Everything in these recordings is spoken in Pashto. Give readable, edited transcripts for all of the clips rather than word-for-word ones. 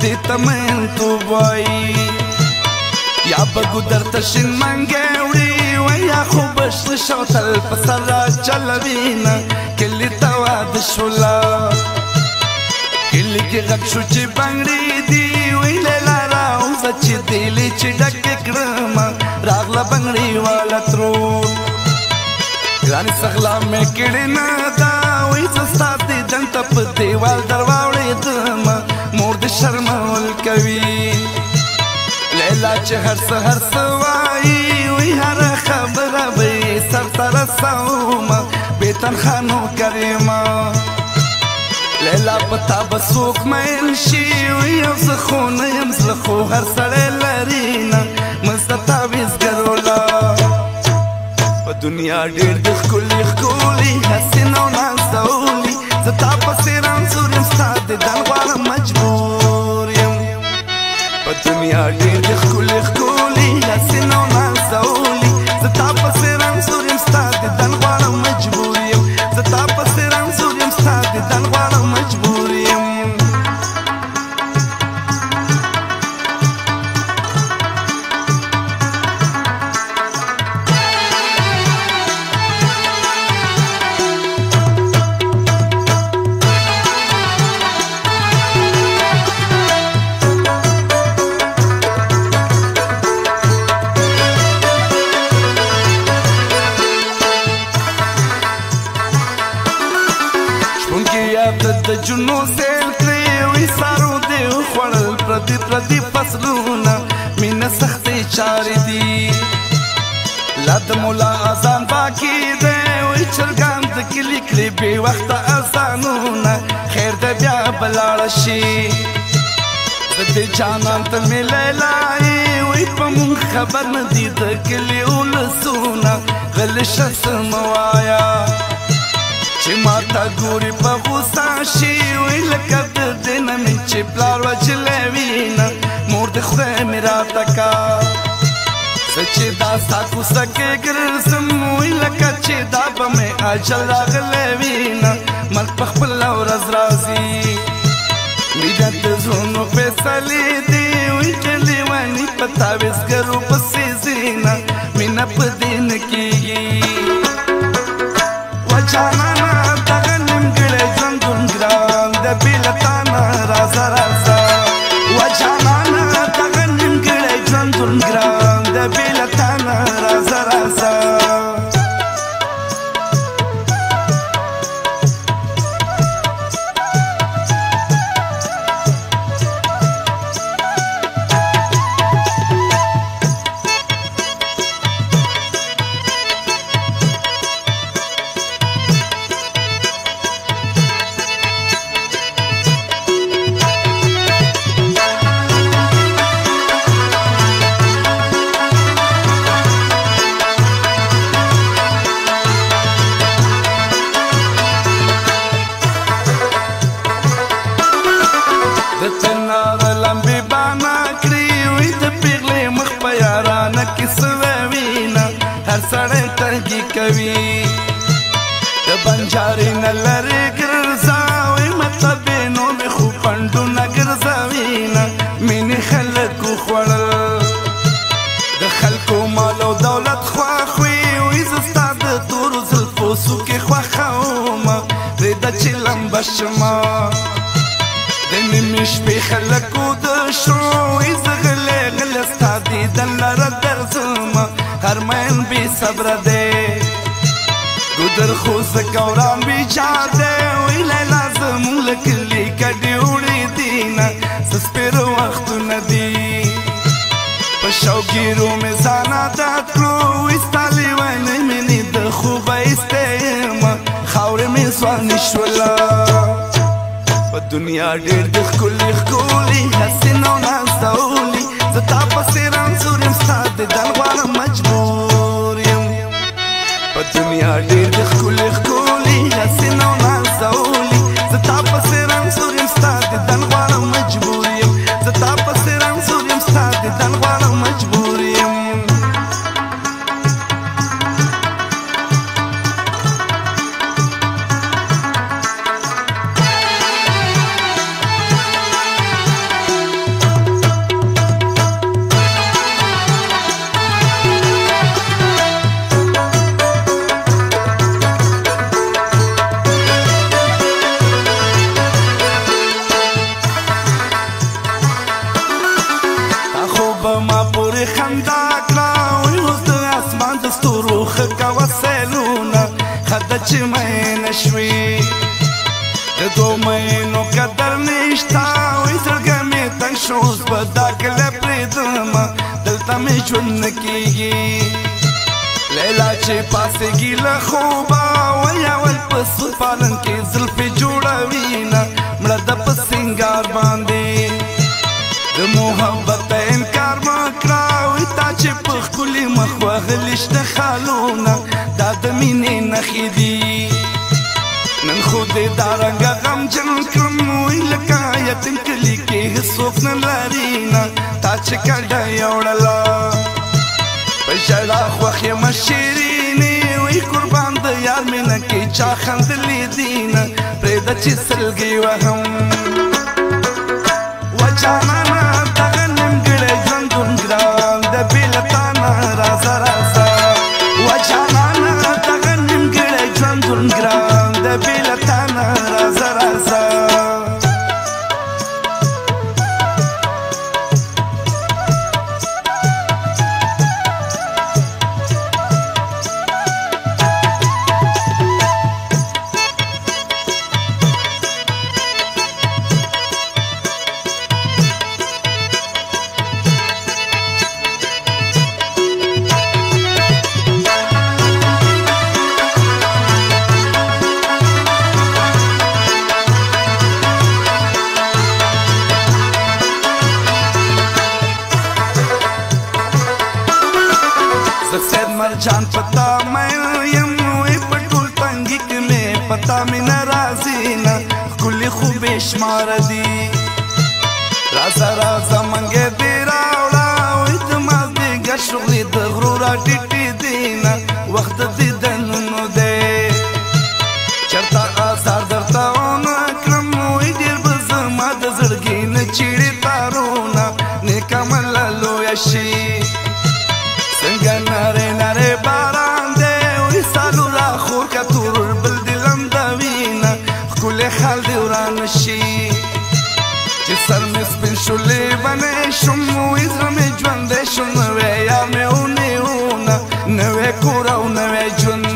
دې تمن توبای یا بګو درته شین منګې وړي ویا خو بشت شو تل په سر چلوینا کلی توا د شولا کلی کې غږ شو چې بنګړي دی ویلې لارا اوس چې دلی چې ډک کړم راغله بنګړي والا ترو ګرانې سغلا مې کړې نه دا وې ستا دې جنت په دیوال درواوړې دم مور دې شرمول کوي لیلا چې هر سحر سوای وی هر خبره به سر تر سوم به تنخانو کریما لیلا پتا بسوک مېل شي وی اوس خو نه يم زخو هر سړی لرینا مزتا ویس ګرولا په دنیا ډېر د ښکلي ښکلي حسینو نازولي زتا پسې رانځور یم ستا د دن غواړم مجبور یم په دنیا ډېر د ښکلي ښکلي حسینو نازولي زتا پسې رانځور یم ستا د دن غواړم مجبور یم زتا پسې رانځور یم ستا د دن غواړم مجبور یم د جنو سیل کړی وی سارو دی خوړل پردي پردي فصلونه مینه سختې چارې دي لا د مولا اذان باقي دی وی چرګان د کلي کړي بې وخته اذانونه خیر د بیا بلاړه شي د دې جانان ته مې لیلایي وی په مونږ خبر نه دي د کلي ولسونه غلی شه څه مه وایه چې ماته ګوري په غوسه شي وی لکه د دې نه مې چې پلار وچلی وینه مور د خدای مې راته کا زه چې دا ستا کوڅه کې ګرځم وی لکه چې دا به مې اجل راغلی وینه مرګ په خپله ورځ راځي مینه د زړونو فیصلې دي وی چې لیوني په تعویذګرو پسې ځینه مینه په دې نه کېږي وجانانا دغه نیمګړی ژوندون ګران د بېلتانه رازه رازه وجانانا دغه نیمګړی ژوندون ګران د بېلتانه رازه رازه کوي د بنجاري نه لرې ګرځاوي مطلبینو مې خو پنډونه ګرځوینه مینې خلکو خوړل د خلکو مال او دولت خوښ وي وي زه ستا د تورو زلفو څوکې خوښومه پرېږده چې لمبه شمه د نیمې شپې خلکو د شو وي زه غلی غلی ستا دیدن لره درځمه هر مین بې صبره دی ګودر خو زه ګوران بیچار دی وی لیلا زمونږ له کلي کډې وړې دي نه څه سپېره وختونه دي په شوګیرو مې ځان عادت کړو وی ستا لیونۍ مینې د خوبه ایستې یمه خاورې مې ځوانې شوله په دنیا ډېر د ښکلي ښکلي حسینو نازولي زه تا پسې رانځور یم ستا د دن غواړم مجبور یم په دنیا ډېر د ښکلي ښکلي حسینو نازولي زه تا پسې رانځور یم ستا د دن غواړم مجبور یم زه تا پسې رانځور یم ستا د دن غواړم مجبور یم خندا کړه وای اوس د اسمان د ستورو ښه کوه سیلونه خده چې مینه شوې د دوو مینو قدر نشته وای زړګی مې تنګ شو اوس به دا کله پرېږدمه دلته مې ژوند نه کېږي لیلا چې پاسېږي له خوبه وای اول په سور پالن کې زلفې جوړوینه مړه ده په سینګار باندې د محبت انکار مه کړه وای تا چې په ښکلي مخ وهلي شنه خالونه دا د مینې نښې دي نن خو دې دا رنګه غمجن کړم وای لکه یتیم کلي کې هېڅوک نه لري نه تا چې کډه یوړله په ژړا خوښ یم شیرینې وای قربان د یار مینه کې چا خندلې دي نه پرېږده چې سلګۍ وهم وجانانه دغه نیمګړی ژوندون ګران د بې له تا نه راځه راځه وجانانه دغه نیمګړی ژوندون ګران د بې له تا نه راځه راځه سید مرجان پتا مین یم وی په ټول تنګي کې مې پتا مې نه راځي نه ښکلي خو بې شماره دي رازه رازه منګې دې راوړه وی د مازدیګر شغلې د غرو راټیټې دي نه وخت د دیدنونو دی چېرته آثار درته ونه کړم وی ډېر به زما د زړګي نه چیړې تارونه نیک عمله لویه شي څنګه نری نری باران دی وی سالو را خور که تور بل دې لمدوینه ښکلی خال دې ورانه شي چې سر مې سپین شو لیونی شوم وی زړه مې ژوندی شو نوی یار مې ونیونه نوی کور او نوی ژوند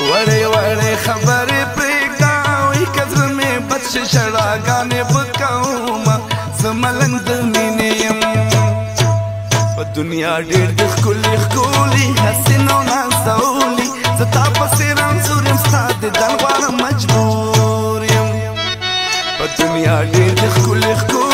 وړې وړې خبرې پرېږده وی که زړه مې بد شي ژړاګانې به کومه زه ملنګ د مینې یم په دنیا ډېر د ښکلي ښکلي حسینو نازولي زه تا پسې رنځور یم ستا دیدن غواړم مجبور یم په دنیا ډېر د ښکلي ښکلي